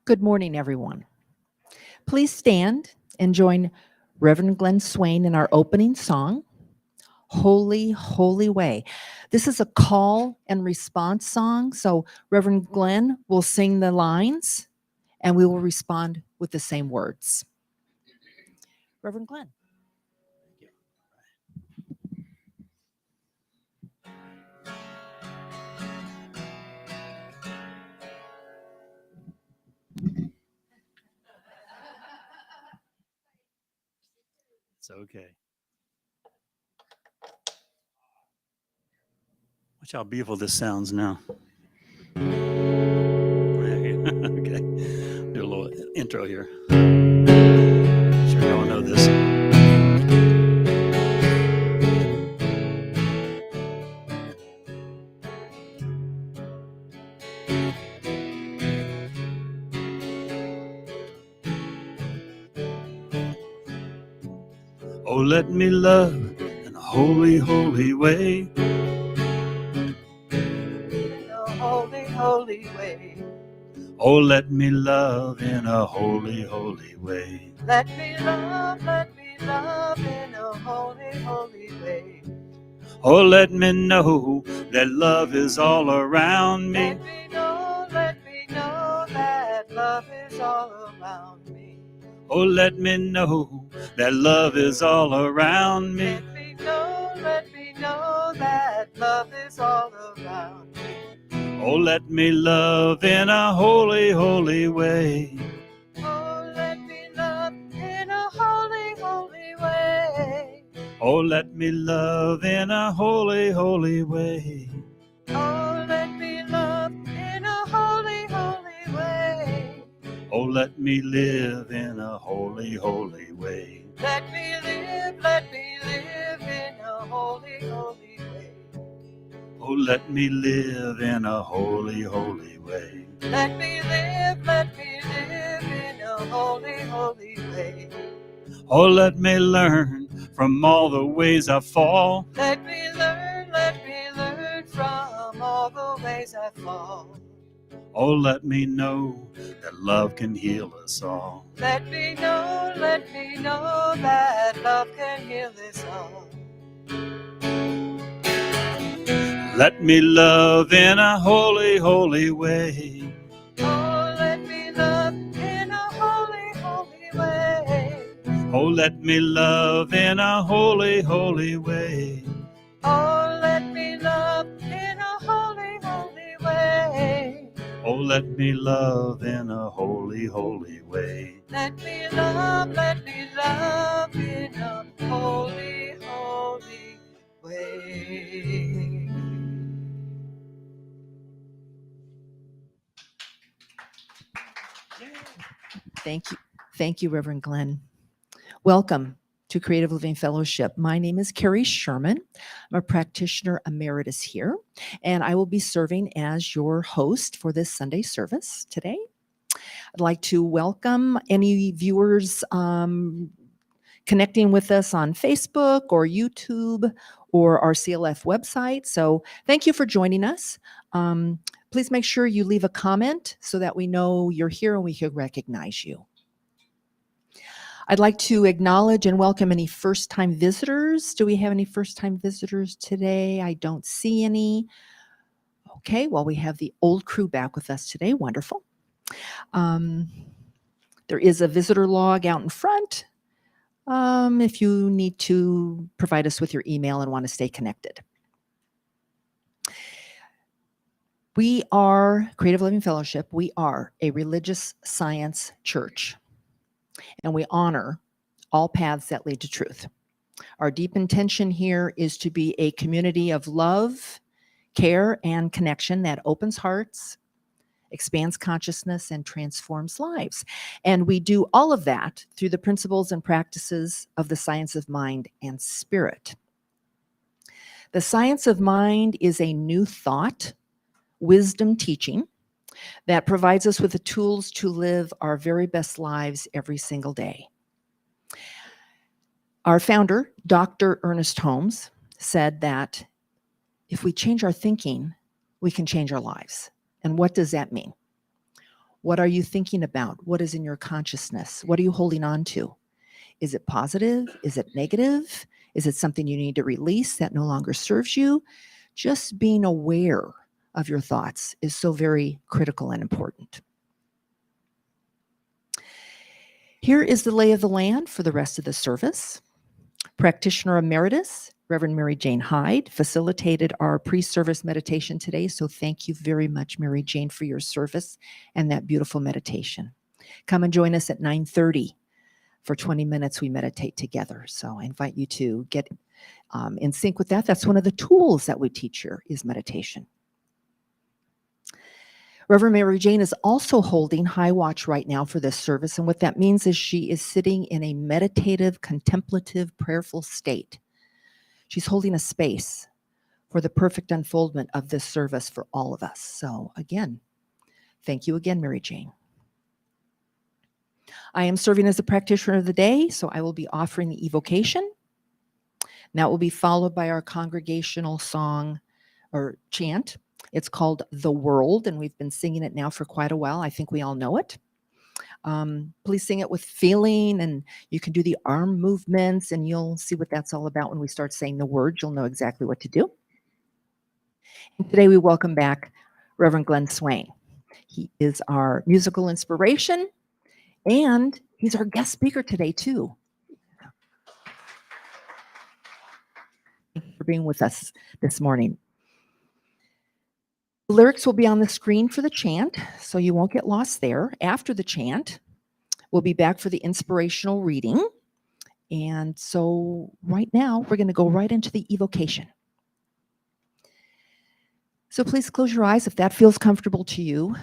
Good morning, everyone. Please stand and join Reverend Glenn Swain in our opening song, Holy, Holy Way. This is a call and response song, so Reverend Glenn will sing the lines and we will respond with the same words. Reverend Glenn. It's okay. Watch how beautiful this sounds now. Okay, do a little intro here. I'm sure y'all know this. Oh, let me love in a holy, holy way. In a holy, holy way. Oh, let me love in a holy, holy way. Let me love in a holy, holy way. Oh, let me know that love is all around me. Let me know that love is all around me. Oh, let me know that love is all around me. Let me know that love is all around me. Oh, let me love in a holy, holy way. Oh, let me love in a holy, holy way. Oh, let me love in a holy, holy way. Oh, let me love in a holy, holy way. Oh, let me live in a holy, holy way. Let me live in a holy, holy way. Oh, let me live in a holy, holy way. Let me live in a holy, holy way. Oh, let me learn from all the ways I fall. Let me learn from all the ways I fall. Oh, let me know that love can heal us all. Let me know that love can heal us all. Let me love in a holy, holy way. Oh, let me love in a holy, holy way. Oh, let me love in a holy, holy way. Oh, let me love in a holy, holy way. Oh, let me love in a holy, holy way. Let me love in a holy, holy way. Thank you, Reverend Glenn. Welcome to Creative Living Fellowship. My name is Carrie Sherman. I'm a practitioner emeritus here, and I will be serving as your host for this Sunday service today. I'd like to welcome any viewers connecting with us on Facebook or YouTube or our CLF website. So thank you for joining us. Please make sure you leave a comment so that we know you're here and we can recognize you. I'd like to acknowledge and welcome any first-time visitors. Do we have any first-time visitors today? I don't see any. Okay, well, we have the old crew back with us today. Wonderful. There is a visitor log out in front if you need to provide us with your email and want to stay connected. We are Creative Living Fellowship. We are a religious science church, and we honor all paths that lead to truth. Our deep intention here is to be a community of love, care, and connection that opens hearts, expands consciousness, and transforms lives. And we do all of that through the principles and practices of the science of mind and spirit. The science of mind is a new thought, wisdom teaching that provides us with the tools to live our very best lives every single day. Our founder, Dr. Ernest Holmes, said that if we change our thinking, we can change our lives. And what does that mean? What are you thinking about? What is in your consciousness? What are you holding on to? Is it positive? Is it negative? Is it something you need to release that no longer serves you? Just being aware of your thoughts is so very critical and important. Here is the lay of the land for the rest of the service. Practitioner Emeritus, Reverend Mary Jane Hyde, facilitated our pre-service meditation today. So thank you very much, Mary Jane, for your service and that beautiful meditation. Come and join us at 9:30. For 20 minutes, we meditate together. So I invite you to get in sync with that. That's one of the tools that we teach here is meditation. Reverend Mary Jane is also holding high watch right now for this service. And what that means is she is sitting in a meditative, contemplative, prayerful state. She's holding a space for the perfect unfoldment of this service for all of us. So again, thank you again, Mary Jane. I am serving as the practitioner of the day, so I will be offering the evocation. That will be followed by our congregational song or chant. It's called The World, and we've been singing it now for quite a while. I think we all know it. Please sing it with feeling, and you can do the arm movements, and you'll see what that's all about when we start saying the words. You'll know exactly what to do. And today we welcome back Reverend Glenn Swain. He is our musical inspiration, and he's our guest speaker today, too. Thank you for being with us this morning. The lyrics will be on the screen for the chant, so you won't get lost there. After the chant, we'll be back for the inspirational reading. And so right now, we're going to go right into the evocation. So please close your eyes if that feels comfortable to you.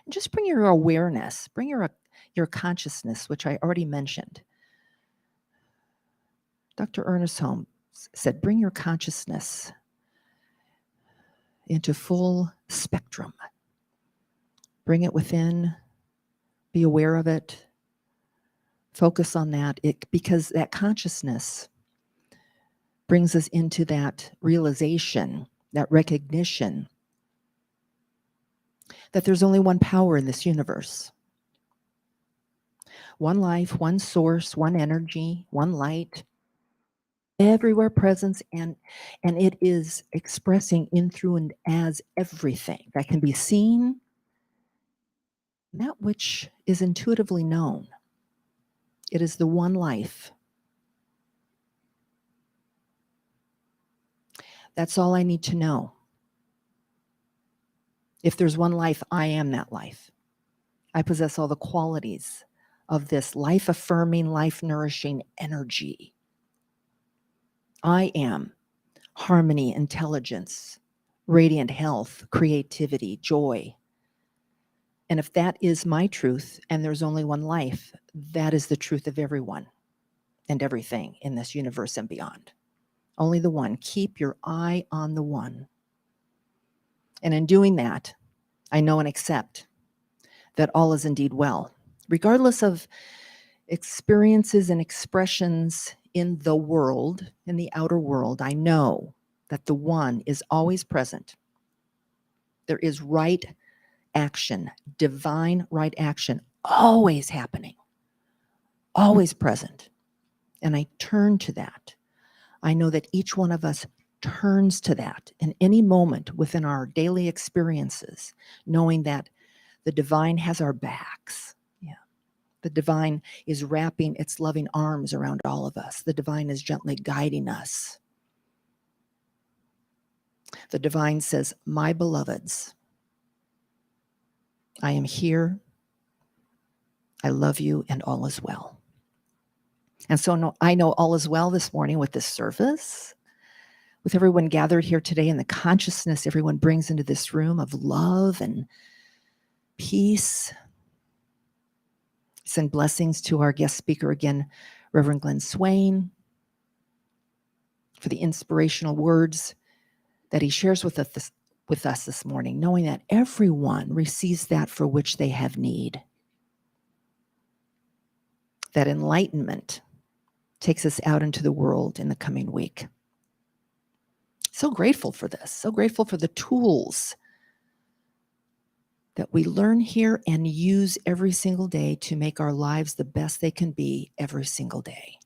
And just bring your awareness, bring your consciousness, which I already mentioned. Dr. Ernest Holmes said, bring your consciousness into full spectrum. Bring it within, be aware of it, focus on that, because that consciousness brings us into that realization, that recognition that there's only one power in this universe. One life, one source, one energy, one light, everywhere presence, and it is expressing in, through, and as everything that can be seen, that which is intuitively known. It is the one life. That's all I need to know. If there's one life, I am that life. I possess all the qualities of this life-affirming, life-nourishing energy. I am harmony, intelligence, radiant health, creativity, joy. And if that is my truth, and there's only one life, that is the truth of everyone and everything in this universe and beyond. Only the one. Keep your eye on the one. And in doing that, I know and accept that all is indeed well, regardless of experiences and expressions in the world, in the outer world. I know that the one is always present. There is right action, divine right action, always happening, always present. And I turn to that. I know that each one of us turns to that in any moment within our daily experiences, knowing that the divine has our backs. Yeah. The divine is wrapping its loving arms around all of us. The divine is gently guiding us. The divine says, my beloveds, I am here. I love you, and all is well. And so I know all is well this morning with this service, with everyone gathered here today and the consciousness everyone brings into this room of love and peace. Send blessings to our guest speaker again, Reverend Glenn Swain, for the inspirational words that he shares with us this morning, knowing that everyone receives that for which they have need. That enlightenment takes us out into the world in the coming week. So grateful for this, so grateful for the tools that we learn here and use every single day to make our lives the best they can be every single day.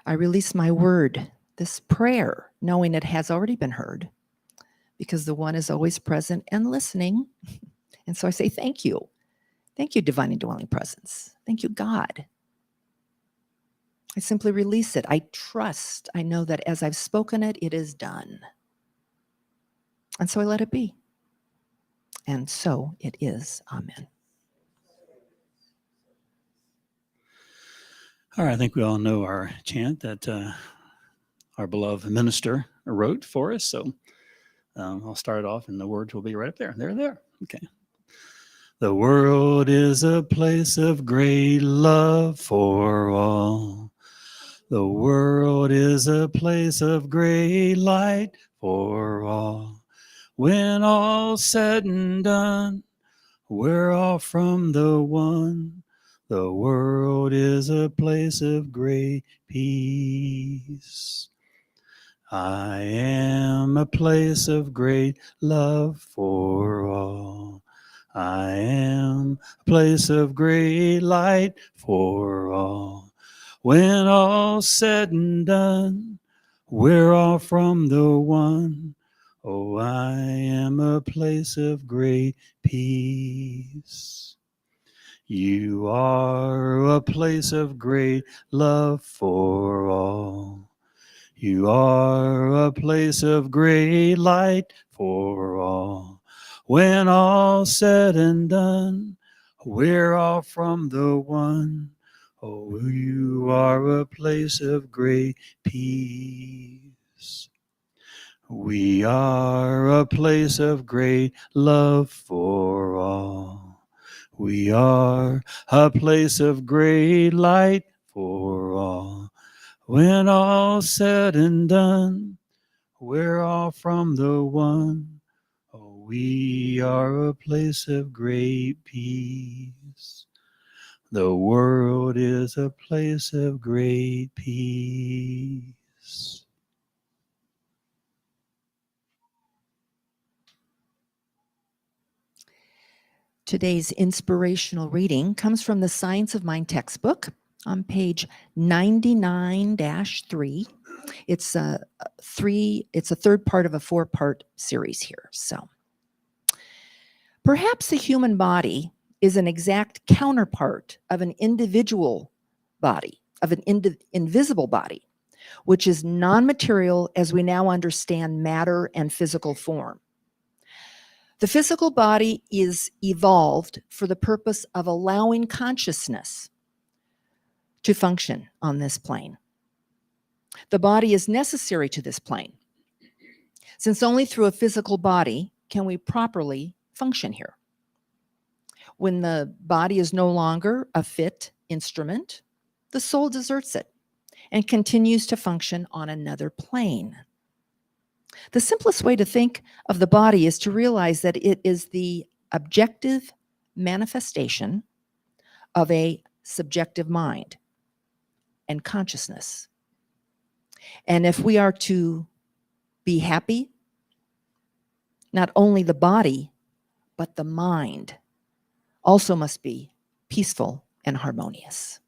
I release my word, this prayer, knowing it has already been heard, because the one is always present and listening. And so I say thank you. Thank you, Divine Indwelling Presence. Thank you, God. I simply release it. I trust, I know that as I've spoken it, it is done. And so I let it be. And so it is. Amen. All right, I think we all know our chant that our beloved minister wrote for us. So I'll start off and the words will be right up there. They're there. Okay. The world is a place of great love for all. The world is a place of great light for all. When all's said and done, we're all from the one. The world is a place of great peace. I am a place of great love for all. I am a place of great light for all. When all's said and done, we're all from the one. Oh, I am a place of great peace. You are a place of great love for all. You are a place of great light for all. When all's said and done, we're all from the one. Oh, you are a place of great peace. We are a place of great love for all. We are a place of great light for all. When all's said and done, we're all from the one. Oh, we are a place of great peace. The world is a place of great peace. Today's inspirational reading comes from the Science of Mind textbook on page 99-3. It's a third part of a 4-part series here. So perhaps the human body is an exact counterpart of an individual body, of an invisible body, which is non-material as we now understand matter and physical form. The physical body is evolved for the purpose of allowing consciousness to function on this plane. The body is necessary to this plane, since only through a physical body can we properly function here. When the body is no longer a fit instrument, the soul deserts it and continues to function on another plane. The simplest way to think of the body is to realize that it is the objective manifestation of a subjective mind and consciousness. And if we are to be happy, not only the body, but the mind also must be peaceful and harmonious.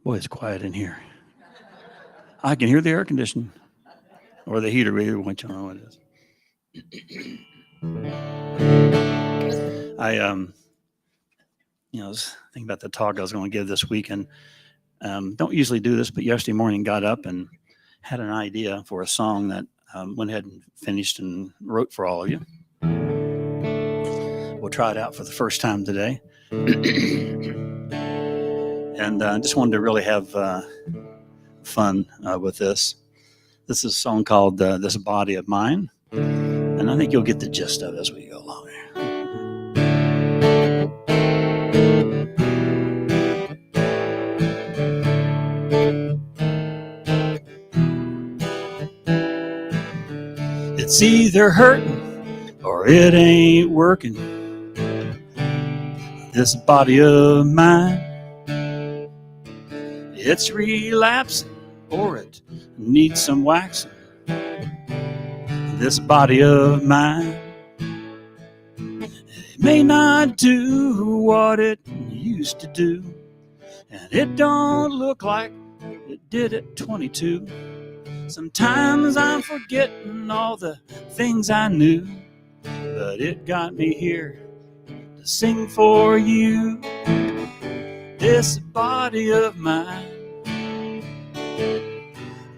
Boy, it's quiet in here. I can hear the air conditioning or the heater, which I don't know what it is. I was thinking about the talk I was going to give this week, and don't usually do this, but yesterday morning got up and had an idea for a song that went ahead and finished and wrote for all of you. We'll try it out for the first time today. And I just wanted to really have fun with this. This is a song called This Body of Mine. And I think you'll get the gist of it as we go along here. It's either hurting or it ain't working. This body of mine, it's relapsing or it needs some waxing. This body of mine, it may not do what it used to do, and it don't look like it did at 22. Sometimes I'm forgetting all the things I knew, but it got me here to sing for you. This body of mine,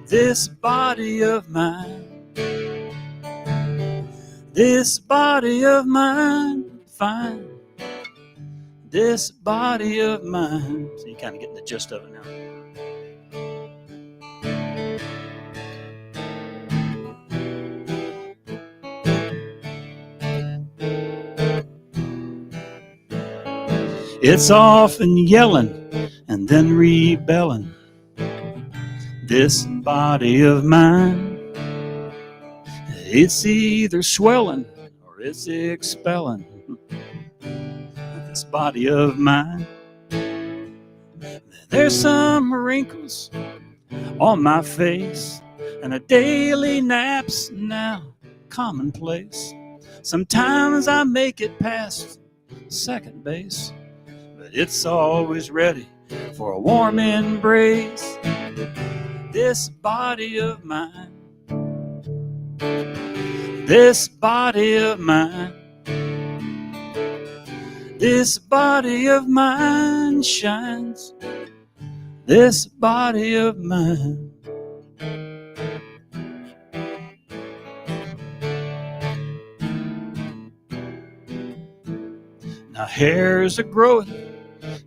this body of mine, this body of mine, fine. This body of mine. So you kind of get the gist of it now. It's often yelling and then rebelling. This body of mine, it's either swelling or it's expelling. This body of mine, there's some wrinkles on my face, and a daily nap's now commonplace. Sometimes I make it past second base, but it's always ready for a warm embrace. This body of mine, this body of mine, this body of mine shines. This body of mine. Now hairs are growing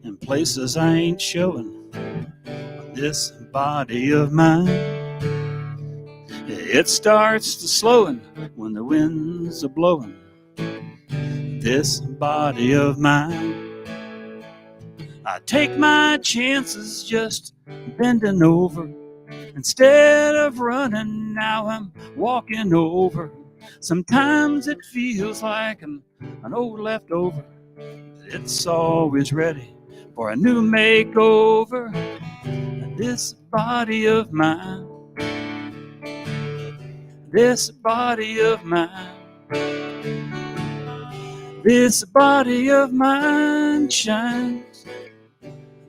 in places I ain't showing. This body of mine, it starts to slowing when the winds are blowing. This body of mine, I take my chances just bending over. Instead of running, now I'm walking over. Sometimes it feels like I'm an old leftover. It's always ready for a new makeover. This body of mine, this body of mine, this body of mine shines.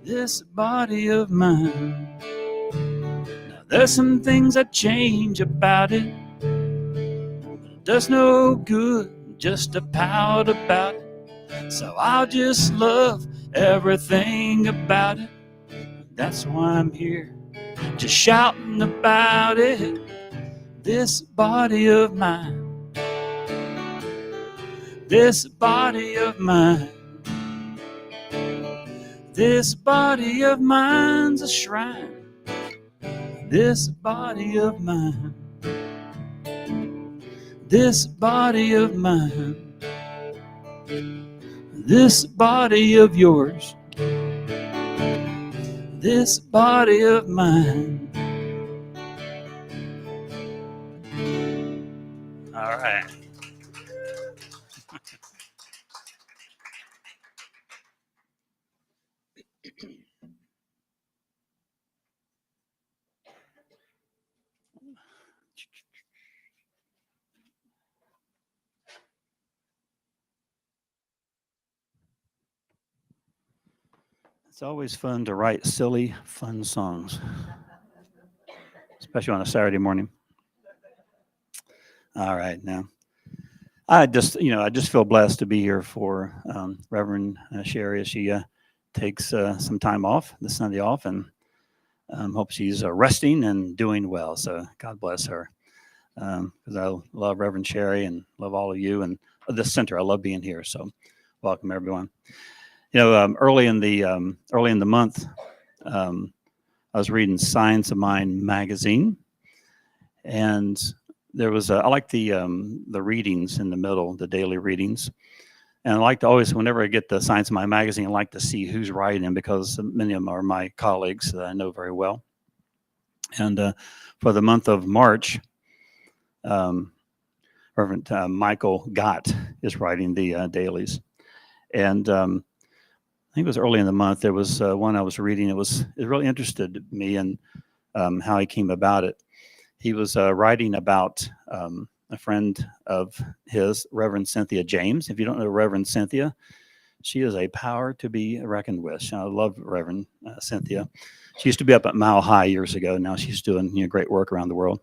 This body of mine. Now there's some things I change about it, but it does no good just to pout about it. So I'll just love everything about it. That's why I'm here, just shouting about it. This body of mine, this body of mine, this body of mine's a shrine. This body of mine, this body of mine, this body of yours, this body of mine. All right. It's always fun to write silly, fun songs, especially on a Saturday morning. All right, now I just feel blessed to be here for Reverend Sherry as she takes some time off, the Sunday off, and Hope she's resting and doing well. So God bless her. Because I love Reverend Sherry and love all of you and this center. I love being here. So welcome everyone. You know, early in the month, I was reading Science of Mind magazine, and there was I like the readings in the middle, the daily readings. And I like to always, whenever I get the Science of Mind magazine, I like to see who's writing them because many of them are my colleagues that I know very well. And for the month of March, Reverend Michael Gott is writing the dailies. And I think it was early in the month, there was one I was reading. It really interested me in how he came about it. He was writing about a friend of his, Reverend Cynthia James. If you don't know Reverend Cynthia, she is a power to be reckoned with. I love Reverend Cynthia. She used to be up at Mile High years ago. Now she's doing great work around the world.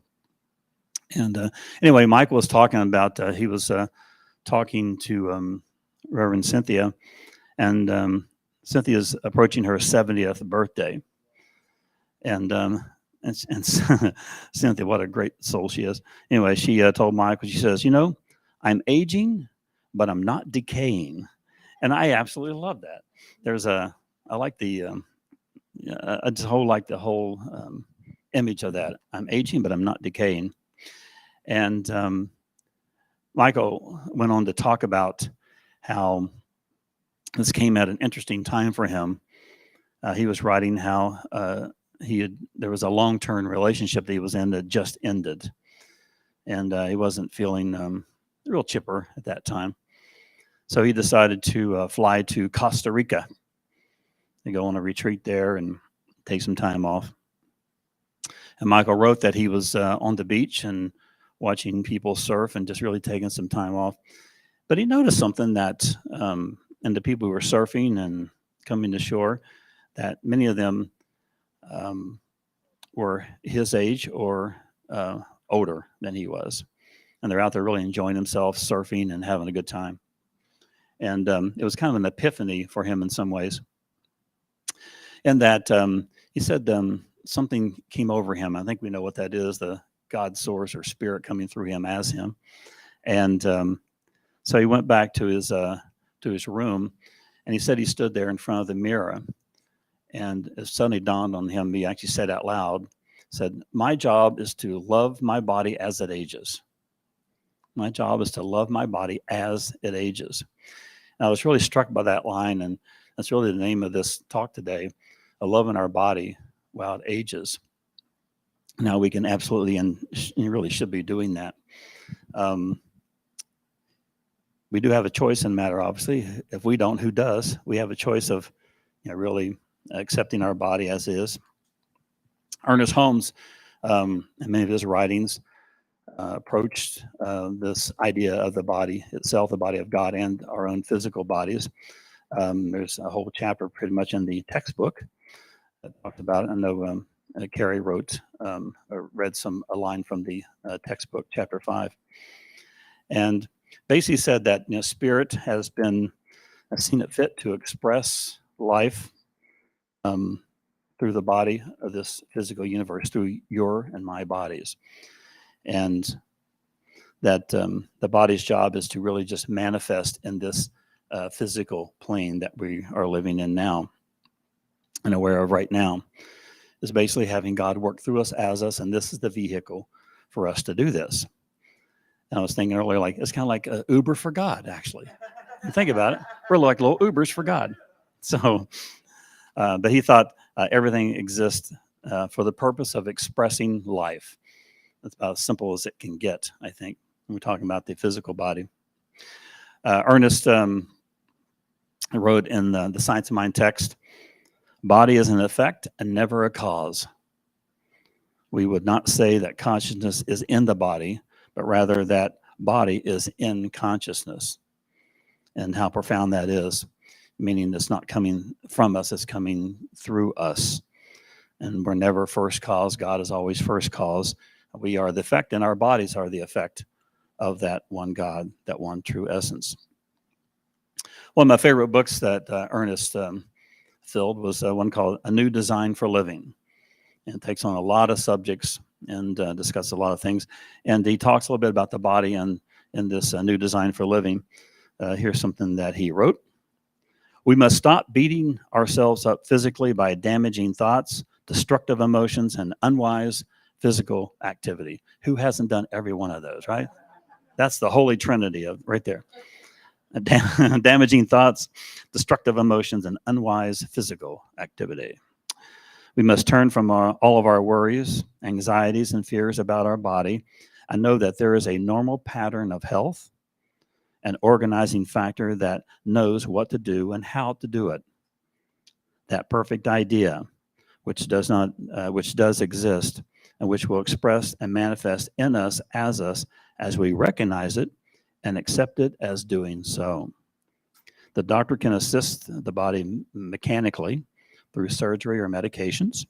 And anyway, Michael was talking about, he was talking to Reverend Cynthia, and Cynthia's approaching her 70th birthday. And Cynthia, what a great soul she is. Anyway, she told Michael, she says, I'm aging, but I'm not decaying. And I absolutely love that. I like I just like the whole image of that. I'm aging, but I'm not decaying. And Michael went on to talk about how this came at an interesting time for him. He was writing how there was a long-term relationship that he was in that just ended, and he wasn't feeling real chipper at that time. So he decided to fly to Costa Rica to go on a retreat there and take some time off. And Michael wrote that he was on the beach and watching people surf and just really taking some time off. But he noticed something that, and the people who were surfing and coming to shore, that many of them were his age or older than he was. And they're out there really enjoying themselves, surfing and having a good time. And it was kind of an epiphany for him in some ways. And that he said something came over him. I think we know what that is, the God source or spirit coming through him as him. And so he went back to his room, and he said he stood there in front of the mirror. And it suddenly dawned on him, he actually said out loud, said, my job is to love my body as it ages. My job is to love my body as it ages. And I was really struck by that line, and that's really the name of this talk today, loving our body while it ages. Now we can absolutely, and you really should be doing that. We do have a choice in the matter, obviously. If we don't, who does? We have a choice of really accepting our body as is. Ernest Holmes, in many of his writings, approached this idea of the body itself, the body of God, and our own physical bodies. There's a whole chapter pretty much in the textbook that talked about it. I know Carrie wrote or read a line from the textbook, chapter 5. And basically said that spirit has seen it fit to express life through the body of this physical universe, through your and my bodies. And that the body's job is to really just manifest in this physical plane that we are living in now and aware of right now, is basically having God work through us, as us, and this is the vehicle for us to do this. And I was thinking earlier, like, it's kind of like an Uber for God, actually. You think about it, we're like little Ubers for God. So, but he thought everything exists for the purpose of expressing life. That's about as simple as it can get, I think, when we're talking about the physical body. Ernest wrote in the Science of Mind text, body is an effect and never a cause. We would not say that consciousness is in the body, but rather that body is in consciousness. And how profound that is, meaning it's not coming from us, it's coming through us. And we're never first cause. God is always first cause. We are the effect, and our bodies are the effect of that one God, that one true essence. One of my favorite books that Ernest filled was one called A New Design for Living. and takes on a lot of subjects and discusses a lot of things. And he talks a little bit about the body and in this new design for living. Here's something that he wrote. We must stop beating ourselves up physically by damaging thoughts, destructive emotions, and unwise physical activity. Who hasn't done every one of those, right? That's the holy trinity of right there. Damaging thoughts, destructive emotions, and unwise physical activity. We must turn from all of our worries, anxieties, and fears about our body and know that there is a normal pattern of health, an organizing factor that knows what to do and how to do it. That perfect idea, which does exist, and which will express and manifest in us as we recognize it and accept it as doing so. The doctor can assist the body mechanically through surgery or medications.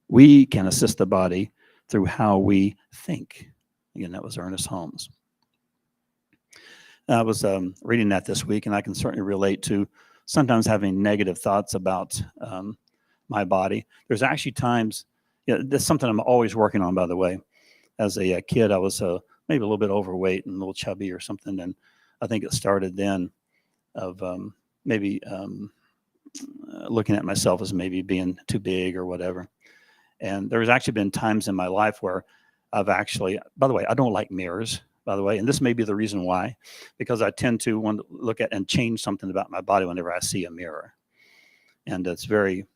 We can assist the body through how we think. Again, that was Ernest Holmes. I was reading that this week, and I can certainly relate to sometimes having negative thoughts about my body. There's actually times, that's something I'm always working on, by the way. As a kid, I was maybe a little bit overweight and a little chubby or something, and I think it started then of maybe looking at myself as maybe being too big or whatever. And there's actually been times in my life where I've actually, by the way, I don't like mirrors, by the way, and this may be the reason why, because I tend to want to look at and change something about my body whenever I see a mirror. And it's very,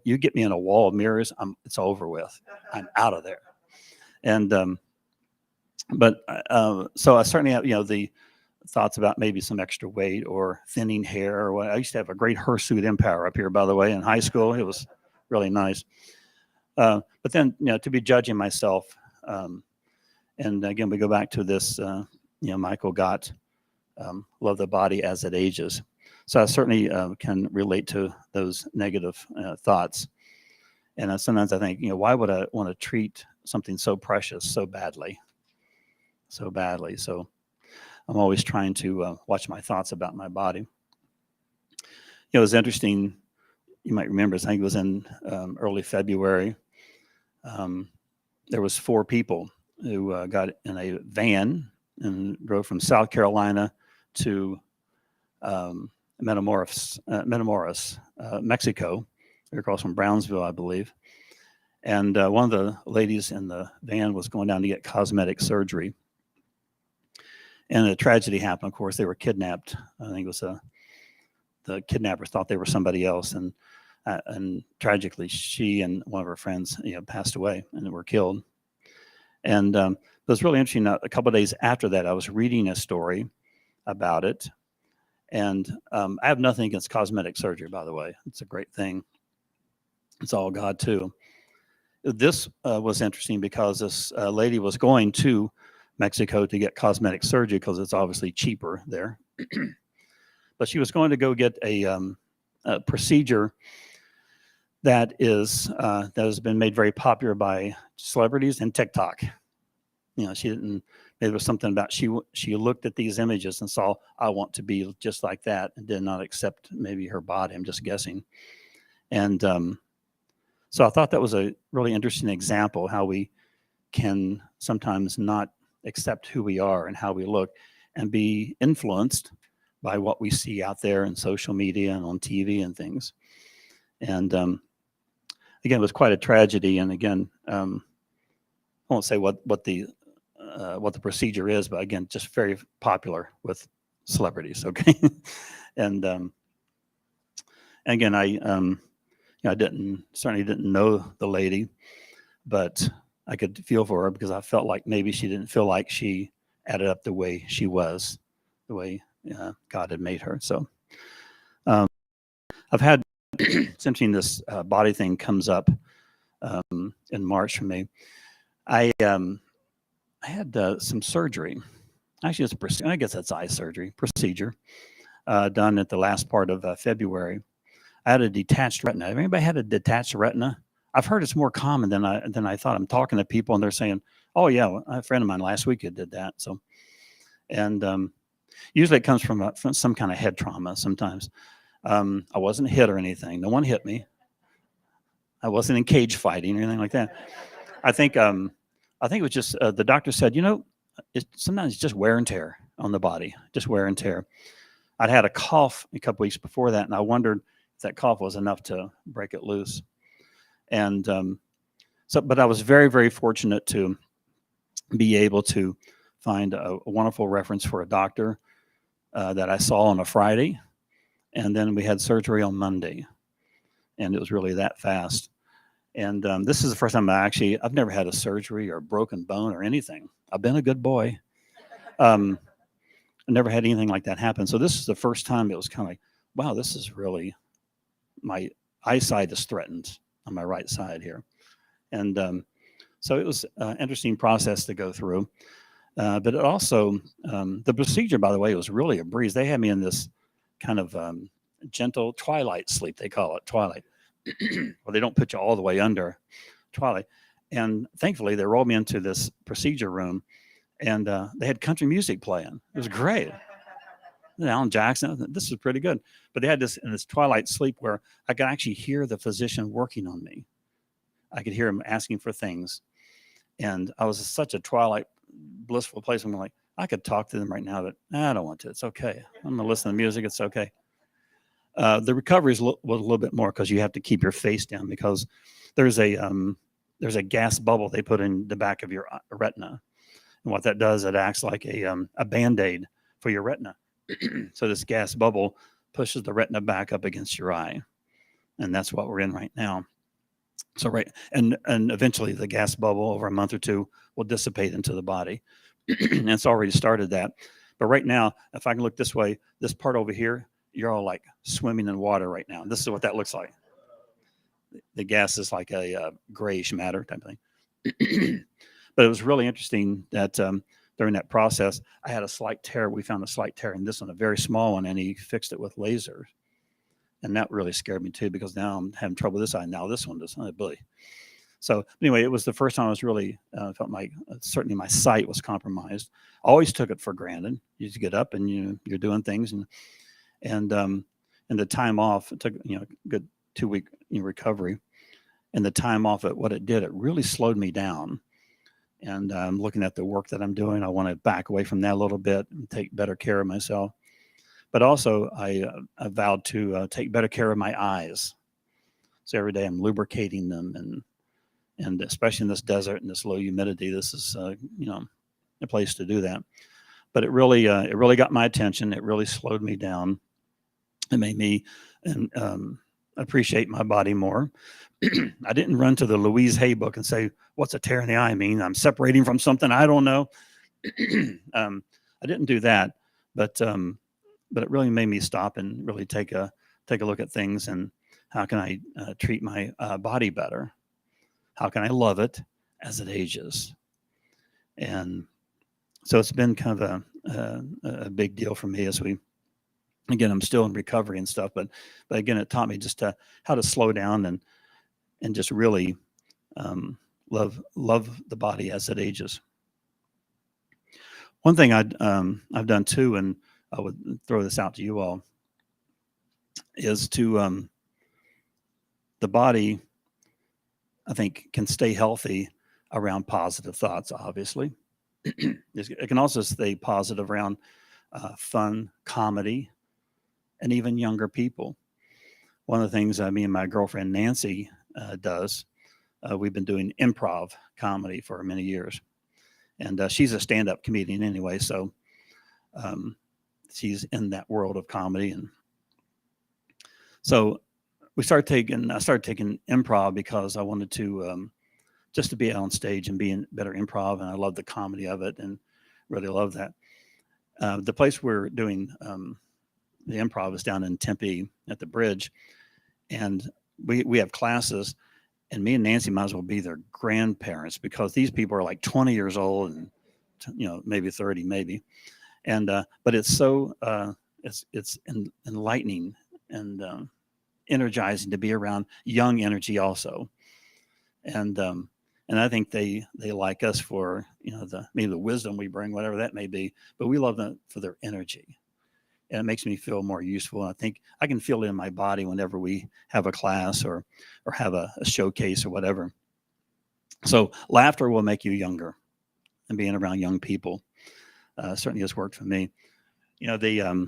you get me in a wall of mirrors, it's over with. I'm out of there. And, so I certainly have, the thoughts about maybe some extra weight or thinning hair or what. I used to have a great hirsute Empower up here, by the way, in high school. It was really nice. But then, to be judging myself, and again, we go back to this, Michael Gott, love the body as it ages. So I certainly can relate to those negative thoughts. And sometimes I think, why would I want to treat something so precious so badly? So badly. So I'm always trying to watch my thoughts about my body. It was interesting. You might remember, I think it was in early February. There was 4 people who got in a van and drove from South Carolina to Matamoros, Mexico. They're across from Brownsville, I believe. And one of the ladies in the van was going down to get cosmetic surgery. And a tragedy happened. Of course, they were kidnapped. I think it was the kidnappers thought they were somebody else, and tragically, she and one of her friends, passed away and were killed. And it was really interesting. A couple of days after that, I was reading a story about it, and I have nothing against cosmetic surgery, by the way. It's a great thing. It's all God too. This was interesting because this lady was going to Mexico to get cosmetic surgery because it's obviously cheaper there. But she was going to go get a procedure that has been made very popular by celebrities and TikTok. She didn't. Maybe it was something about she looked at these images and saw, I want to be just like that, and did not accept maybe her body. I'm just guessing. And so I thought that was a really interesting example how we can sometimes not accept who we are and how we look, and be influenced by what we see out there in social media and on TV and things. And again, it was quite a tragedy. And again, I won't say what the procedure is, but again, just very popular with celebrities. Okay, and again, I certainly didn't know the lady, but I could feel for her because I felt like maybe she didn't feel like she added up the way she was, the way God had made her. So I've had, it's interesting, this body thing comes up in March for me. I had some surgery. Actually, I guess that's eye surgery, procedure done at the last part of February. I had a detached retina. Have anybody had a detached retina? I've heard it's more common than I thought. I'm talking to people and they're saying, "Oh yeah, a friend of mine last week did that." So, and usually it comes from some kind of head trauma. Sometimes I wasn't hit or anything. No one hit me. I wasn't in cage fighting or anything like that. I think it was just the doctor said, sometimes it's just wear and tear on the body, just wear and tear. I'd had a cough a couple weeks before that, and I wondered if that cough was enough to break it loose. And but I was very, very fortunate to be able to find a wonderful reference for a doctor that I saw on a Friday, and then we had surgery on Monday, and it was really that fast. And this is the first time I've never had a surgery or a broken bone or anything. I've been a good boy. I never had anything like that happen. So this is the first time it was kind of like, wow, this is really, my eyesight is threatened on my right side here. And so it was an interesting process to go through. But it also, the procedure, by the way, was really a breeze. They had me in this kind of gentle twilight sleep, they call it, twilight. Well, they don't put you all the way under twilight. And thankfully, they rolled me into this procedure room, and they had country music playing. It was great. Alan Jackson, this is pretty good. But they had this in this twilight sleep where I could actually hear the physician working on me. I could hear him asking for things. And I was in such a twilight, blissful place. I'm like, I could talk to them right now, but I don't want to. It's okay. I'm going to listen to music. It's okay. The recovery was a little bit more because you have to keep your face down, because there's a gas bubble they put in the back of your retina. And what that does, it acts like a Band-Aid for your retina. So this gas bubble pushes the retina back up against your eye. And that's what we're in right now. So and eventually the gas bubble over a month or two will dissipate into the body. And it's already started that. But right now, if I can look this way, this part over here, you're all like swimming in water right now. This is what that looks like. The gas is like a grayish matter type of thing. But it was really interesting that during that process, I had a slight tear. We found a slight tear in this one, a very small one, and he fixed it with lasers. And that really scared me too, because now I'm having trouble with this eye. Now this one does. Oh, boy. So anyway, it was the first time I was really felt certainly my sight was compromised. I always took it for granted. You just get up and you're doing things, and the time off, it took a good 2-week recovery, and the time off, what it did, it really slowed me down. And I'm looking at the work that I'm doing. I want to back away from that a little bit and take better care of myself. But also, I vowed to take better care of my eyes. So every day I'm lubricating them, and especially in this desert and this low humidity, this is a place to do that. But it really got my attention. It really slowed me down. It made me appreciate my body more. I didn't run to the Louise Hay book and say, "What's a tear in the eye mean? I'm separating from something I don't know." I didn't do that, but it really made me stop and really take a look at things, and how can I treat my body better? How can I love it as it ages? And so it's been kind of a big deal for me as again, I'm still in recovery and stuff, but again, it taught me just how to slow down and just really love the body as it ages. One thing I've done too, and I would throw this out to you all, is to the body, I think, can stay healthy around positive thoughts, obviously. It can also stay positive around fun, comedy, and even younger people. One of the things me and my girlfriend Nancy does, we've been doing improv comedy for many years. And she's a stand-up comedian anyway, so she's in that world of comedy. And so I started taking improv because I wanted to just to be out on stage and be in better improv, and I love the comedy of it and really love that. The place we're doing the improv is down in Tempe at the bridge, and we have classes, and me and Nancy might as well be their grandparents, because these people are like 20 years old and maybe 30 maybe, and but it's so it's enlightening and energizing to be around young energy also, and I think they like us for maybe the wisdom we bring, whatever that may be, but we love them for their energy. and it makes me feel more useful. And I think I can feel it in my body whenever we have a class or have a showcase or whatever. So laughter will make you younger, and being around young people certainly has worked for me. You know,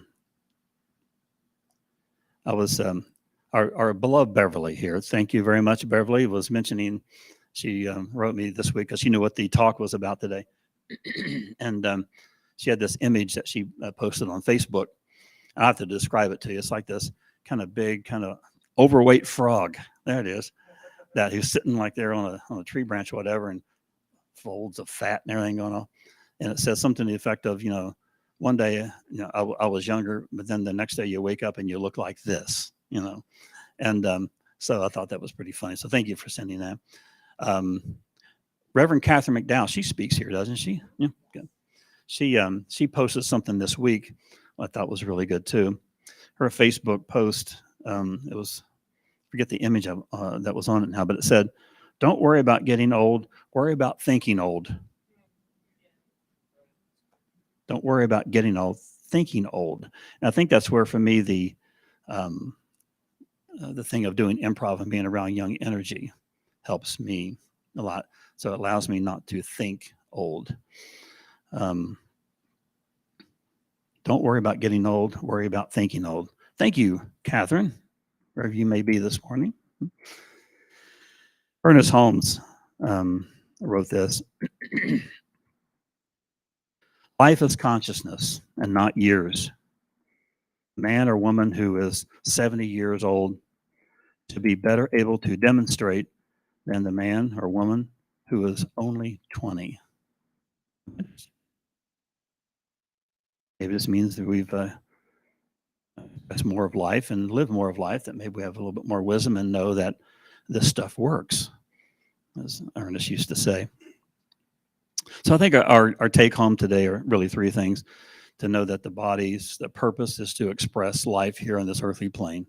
I was our beloved Beverly here. Thank you very much. Beverly was mentioning, she wrote me this week because she knew what the talk was about today. And she had this image that she posted on Facebook. I have to describe it to you. It's like this kind of big, kind of overweight frog. There it is. That he was sitting like there on a tree branch or whatever, and folds of fat and everything going on. And it says something to the effect of, one day, I was younger, but then the next day you wake up and you look like this, And so I thought that was pretty funny. So thank you for sending that. Reverend Catherine McDowell, she speaks here, doesn't she? Yeah, good. She posted something this week I thought was really good too. Her Facebook post, it was, forget the image of, that was on it now, but it said, "Don't worry about getting old, worry about thinking old." Don't worry about getting old, thinking old. And I think that's where, for me, the thing of doing improv and being around young energy helps me a lot. So it allows me not to think old. Don't worry about getting old, worry about thinking old. Thank you, Catherine, wherever you may be this morning. Ernest Holmes wrote this. Life is consciousness and not years. Man or woman who is 70 years old to be better able to demonstrate than the man or woman who is only 20. Maybe this means that we've expressed more of life and lived more of life, that maybe we have a little bit more wisdom and know that this stuff works, as Ernest used to say. So I think our take home today are really three things. To know that the purpose is to express life here on this earthly plane.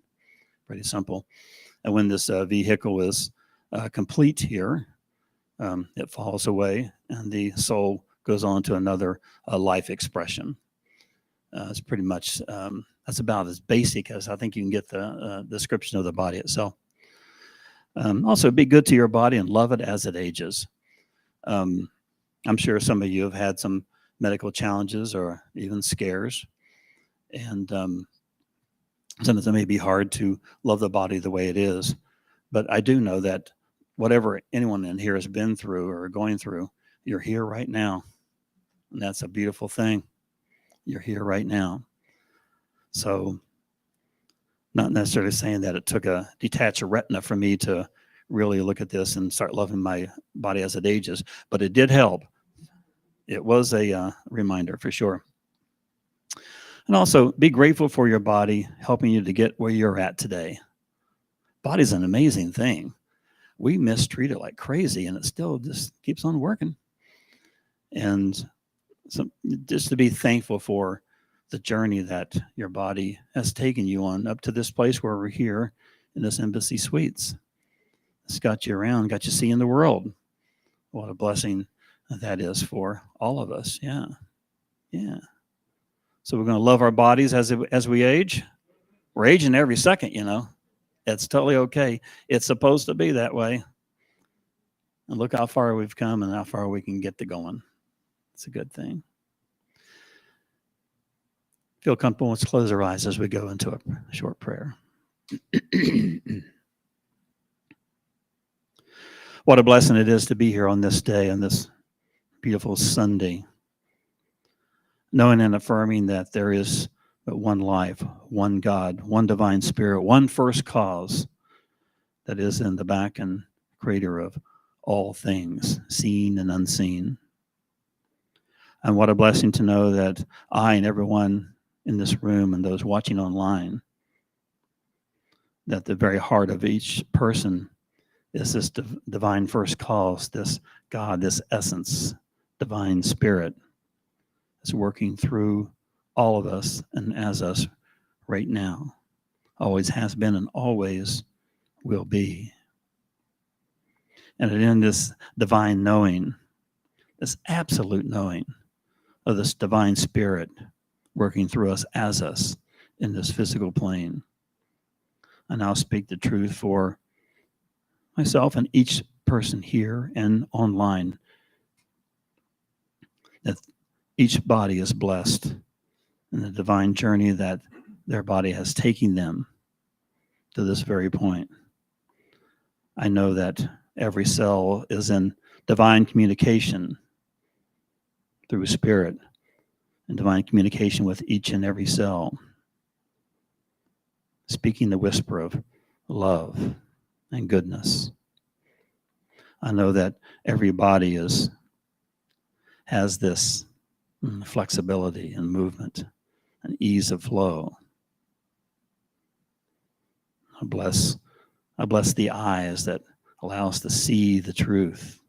Pretty simple. And when this vehicle is complete here, it falls away and the soul goes on to another life expression. It's pretty much, that's about as basic as I think you can get the description of the body itself. Also, be good to your body and love it as it ages. I'm sure some of you have had some medical challenges or even scares. And sometimes it may be hard to love the body the way it is. But I do know that whatever anyone in here has been through or going through, you're here right now. And that's a beautiful thing. You're here right now. So not necessarily saying that it took a detached retina for me to really look at this and start loving my body as it ages, but it did help. It was a reminder for sure. And also be grateful for your body helping you to get where you're at today. Body's an amazing thing. We mistreat it like crazy and it still just keeps on working. And so just to be thankful for the journey that your body has taken you on up to this place where we're here in this Embassy Suites. It's got you around, got you seeing the world. What a blessing that is for all of us. Yeah. Yeah. So we're going to love our bodies as we age. We're aging every second, It's totally okay. It's supposed to be that way. And look how far we've come and how far we can get to going. It's a good thing. Feel comfortable. Let's close our eyes as we go into a short prayer. What a blessing it is to be here on this day, on this beautiful Sunday, knowing and affirming that there is but one life, one God, one divine spirit, one first cause that is in the back and creator of all things, seen and unseen. And what a blessing to know that I and everyone in this room and those watching online, that the very heart of each person is this divine first cause, this God, this essence, divine spirit is working through all of us and as us right now. Always has been and always will be. And in this divine knowing, this absolute knowing of this divine spirit working through us in this physical plane. I now speak the truth for myself and each person here and online, that each body is blessed in the divine journey that their body has taken them to this very point. I know that every cell is in divine communication through spirit and divine communication with each and every cell, speaking the whisper of love and goodness. I know that every body has this flexibility and movement and ease of flow. I bless the eyes that allow us to see the truth,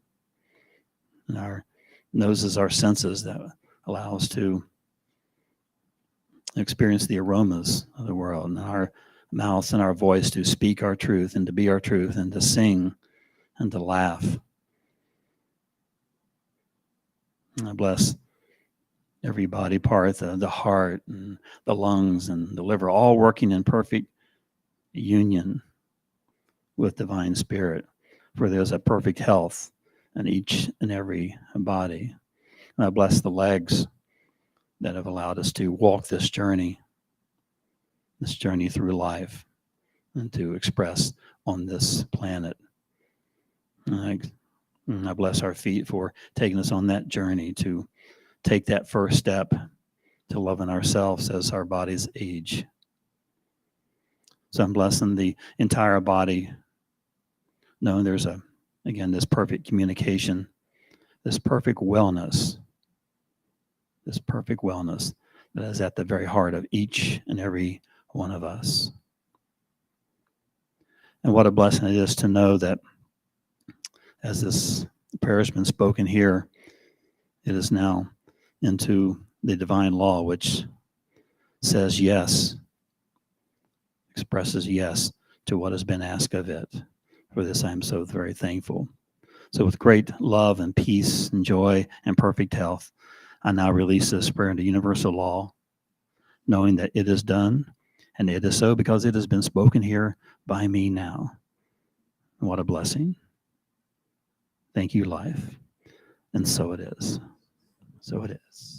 and our noses, our senses that allow us to experience the aromas of the world, and our mouths and our voice to speak our truth and to be our truth and to sing and to laugh. And I bless every body part, the heart and the lungs and the liver, all working in perfect union with divine spirit, for there's a perfect health in each and every body. And I bless the legs that have allowed us to walk this journey through life and to express on this planet. And I bless our feet for taking us on that journey to take that first step to loving ourselves as our bodies age. So I'm blessing the entire body, knowing there's this perfect communication, this perfect wellness that is at the very heart of each and every one of us. And what a blessing it is to know that as this prayer has been spoken here, it is now into the divine law, which says yes, expresses yes to what has been asked of it. For this, I am so very thankful. So with great love and peace and joy and perfect health, I now release this prayer into universal law, knowing that it is done, and it is so because it has been spoken here by me now. What a blessing. Thank you, life. And so it is. So it is.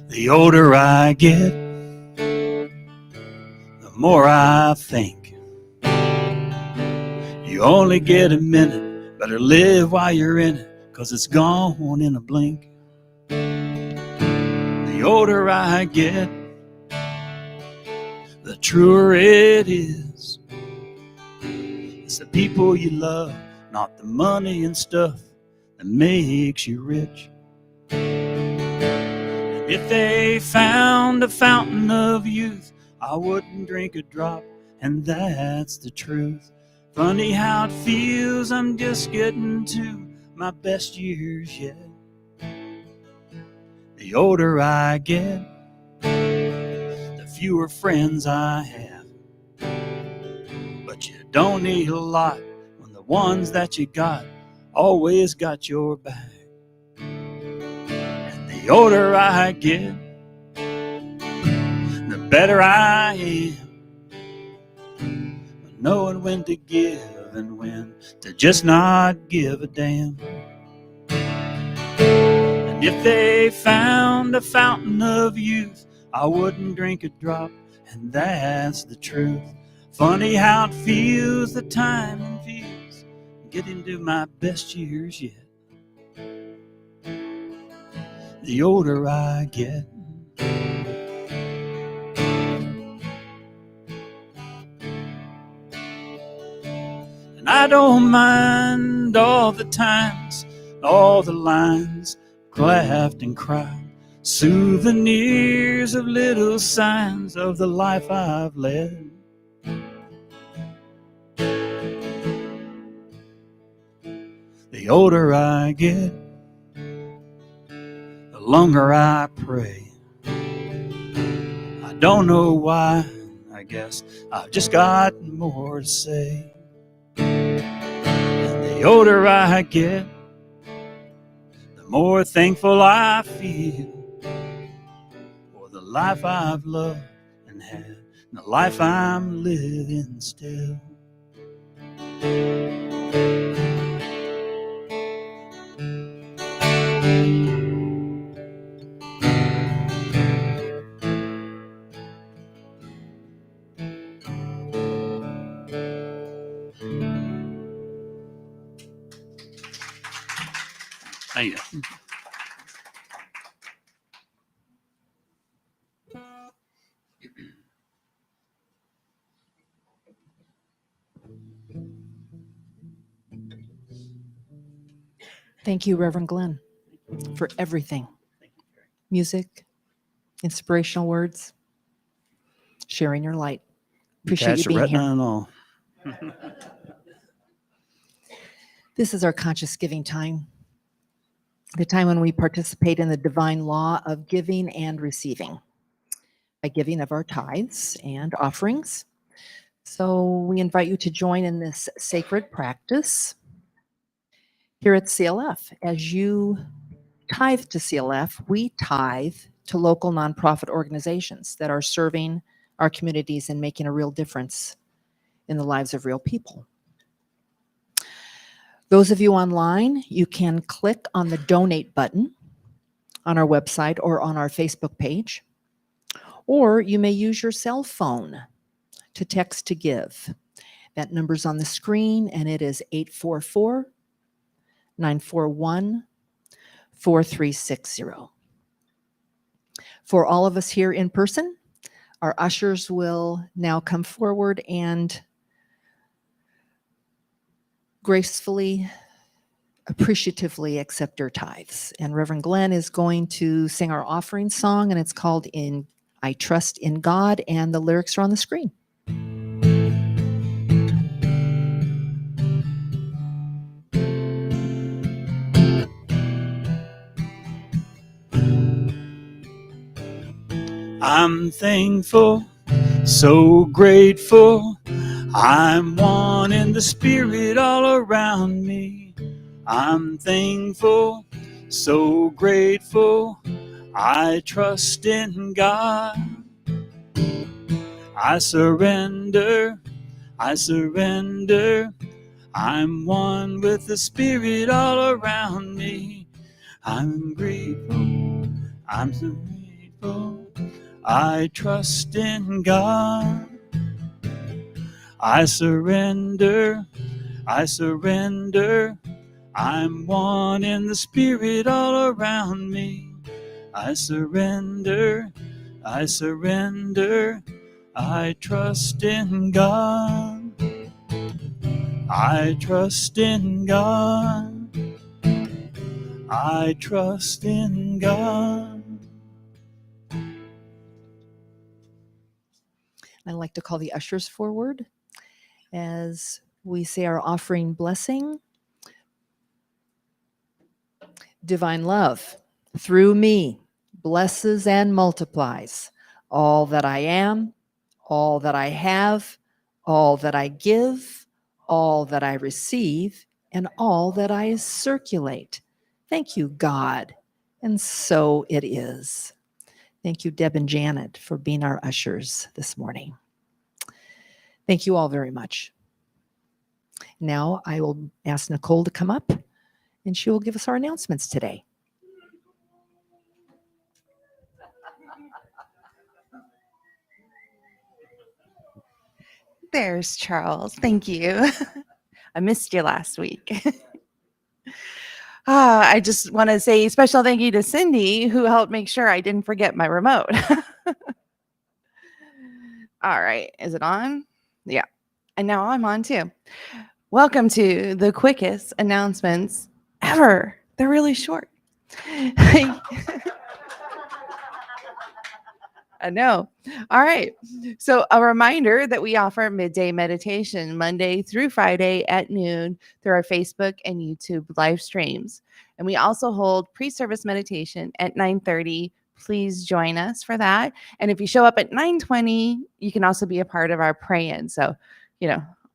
The older I get, the more I think. You only get a minute, better live while you're in it, 'cause it's gone in a blink. The older I get, the truer it is. It's the people you love, not the money and stuff that makes you rich. And if they found a fountain of youth, I wouldn't drink a drop, and that's the truth. Funny how it feels, I'm just getting to my best years yet. The older I get, the fewer friends I have. But you don't need a lot when the ones that you got always got your back. And the older I get, the better I am, knowing when to give and when to just not give a damn. And if they found a fountain of youth, I wouldn't drink a drop, and that's the truth. Funny how it feels, the time and feels, getting to my best years yet. The older I get, and I don't mind all the times all the lines laughed and cried, souvenirs of little signs of the life I've led. The older I get, the longer I pray. I don't know why, I guess I've just got more to say. And the older I get, the more thankful I feel for the life I've loved and had, and the life I'm living still. Thank you. Thank you, Reverend Glenn, for everything. Music, inspirational words, sharing your light. Appreciate you Attached being retina here. and all. This is our conscious giving time, the time when we participate in the divine law of giving and receiving by giving of our tithes and offerings. So we invite you to join in this sacred practice here at CLF. As you tithe to CLF, we tithe to local nonprofit organizations that are serving our communities and making a real difference in the lives of real people. Those of you online, you can click on the donate button on our website or on our Facebook page, or you may use your cell phone to text to give. That number's on the screen, and it is 844-941-4360. For all of us here in person, our ushers will now come forward and gracefully, appreciatively accept your tithes. And Reverend Glenn is going to sing our offering song, and it's called I Trust in God, and the lyrics are on the screen. I'm thankful, so grateful. I'm one in the spirit all around me. I'm thankful, so grateful. I trust in God. I surrender, I surrender. I'm one with the spirit all around me. I'm grateful, I'm so grateful. I trust in God. I surrender, I surrender. I'm one in the spirit all around me. I surrender, I surrender. I trust in God. I trust in God. I trust in God. I'd like to call the ushers forward as we say our offering blessing. Divine love, through me, blesses and multiplies all that I am, all that I have, all that I give, all that I receive, and all that I circulate. Thank you, God. And so it is. Thank you, Deb and Janet, for being our ushers this morning. Thank you all very much. Now I will ask Nicole to come up, and she will give us our announcements today. There's Charles. Thank you. I missed you last week. I just want to say a special thank you to Cindy, who helped make sure I didn't forget my remote. All right. Is it on? Yeah. And now I'm on too. Welcome to the quickest announcements ever. They're really short. I know. All right. So, a reminder that we offer midday meditation Monday through Friday at noon through our Facebook and YouTube live streams. And we also hold pre-service meditation at 9:30. Please join us for that. And if you show up at 9:20, you can also be a part of our pray-in. So,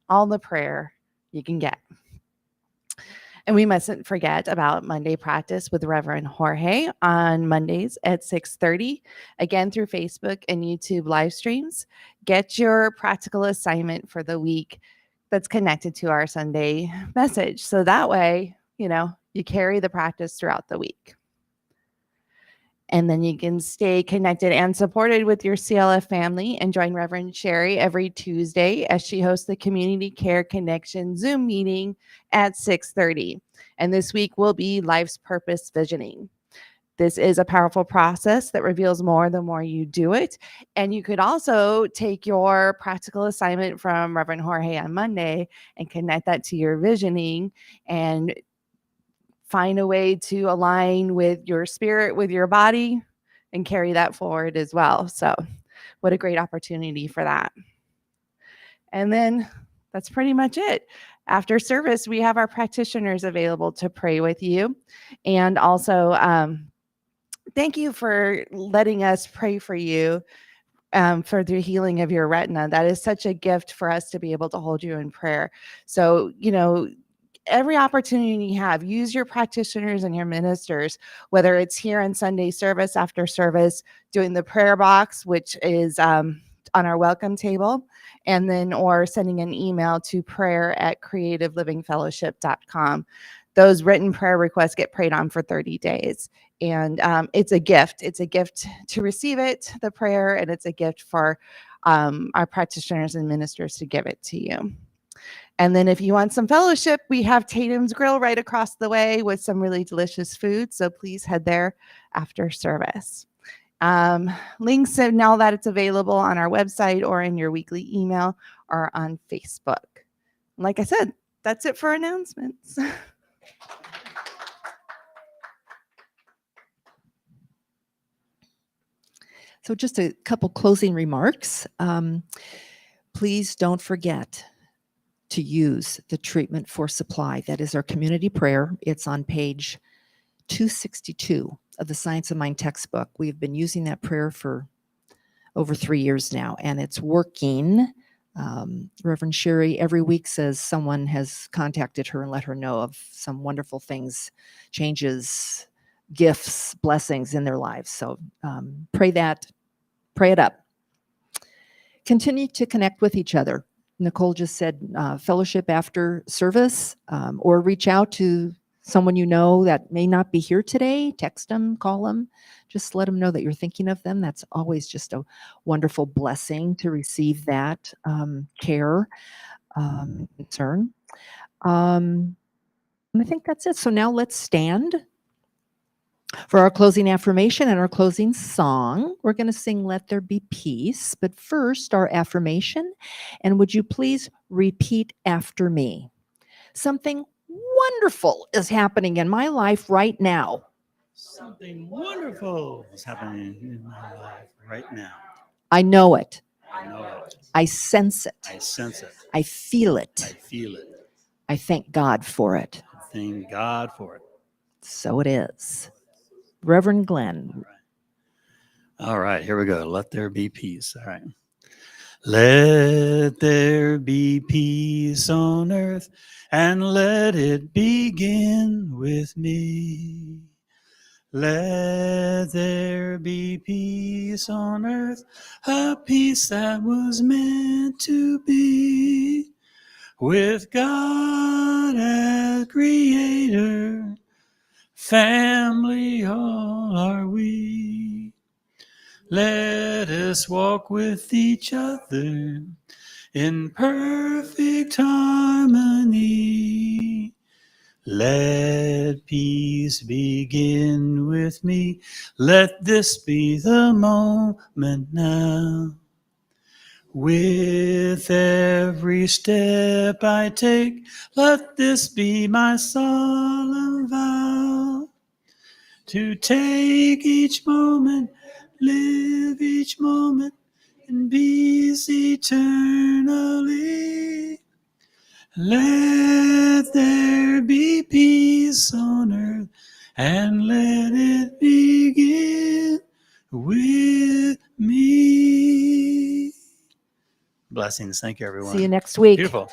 all the prayer you can get. And we mustn't forget about Monday practice with Reverend Jorge on Mondays at 6:30, again through Facebook and YouTube live streams. Get your practical assignment for the week that's connected to our Sunday message. So that way, you carry the practice throughout the week. And then you can stay connected and supported with your CLF family and join Reverend Sherry every Tuesday as she hosts the Community Care Connection Zoom meeting at 6:30. And this week will be Life's Purpose Visioning. This is a powerful process that reveals more the more you do it. And you could also take your practical assignment from Reverend Jorge on Monday and connect that to your visioning and find a way to align with your spirit, with your body, and carry that forward as well. So, what a great opportunity for that. And then that's pretty much it. After service, we have our practitioners available to pray with you. And also, thank you for letting us pray for you for the healing of your retina. That is such a gift for us to be able to hold you in prayer. So, every opportunity you have, use your practitioners and your ministers, whether it's here in Sunday service, after service, doing the prayer box, which is on our welcome table, and then or sending an email to prayer@creativelivingfellowship.com. Those written prayer requests get prayed on for 30 days. And it's a gift. It's a gift to receive it, the prayer, and it's a gift for our practitioners and ministers to give it to you. And then if you want some fellowship, we have Tatum's Grill right across the way with some really delicious food. So please head there after service. Links and all that it's available on our website or in your weekly email or on Facebook. Like I said, that's it for announcements. So just a couple closing remarks. Please don't forget to use the treatment for supply. That is our community prayer. It's on page 262 of the Science of Mind textbook. We've been using that prayer for over 3 years now, and it's working. Reverend Sherry every week says someone has contacted her and let her know of some wonderful things, changes, gifts, blessings in their lives. So pray it up. Continue to connect with each other. Nicole just said fellowship after service, or reach out to someone you know that may not be here today. Text them, call them, just let them know that you're thinking of them. That's always just a wonderful blessing to receive that care, concern. And I think that's it. So now let's stand for our closing affirmation and our closing song. We're going to sing Let There Be Peace, but first our affirmation. And would you please repeat after me? Something wonderful is happening in my life right now. Something wonderful is happening in my life right now. I know it. I know it. I sense it. I sense it. I feel I it. feel it. I thank God for it. Thank God for it. So it is. Reverend Glenn. All right, here we go. Let there be peace. All right. Let there be peace on earth, and let it begin with me. Let there be peace on earth, a peace that was meant to be. With God as creator, family all are we. Let us walk with each other in perfect harmony. Let peace begin with me. Let this be the moment now. With every step I take, let this be my solemn vow. To take each moment, live each moment in peace eternally. Let there be peace on earth, and let it begin with me. Blessings. Thank you, everyone. See you next week. Beautiful.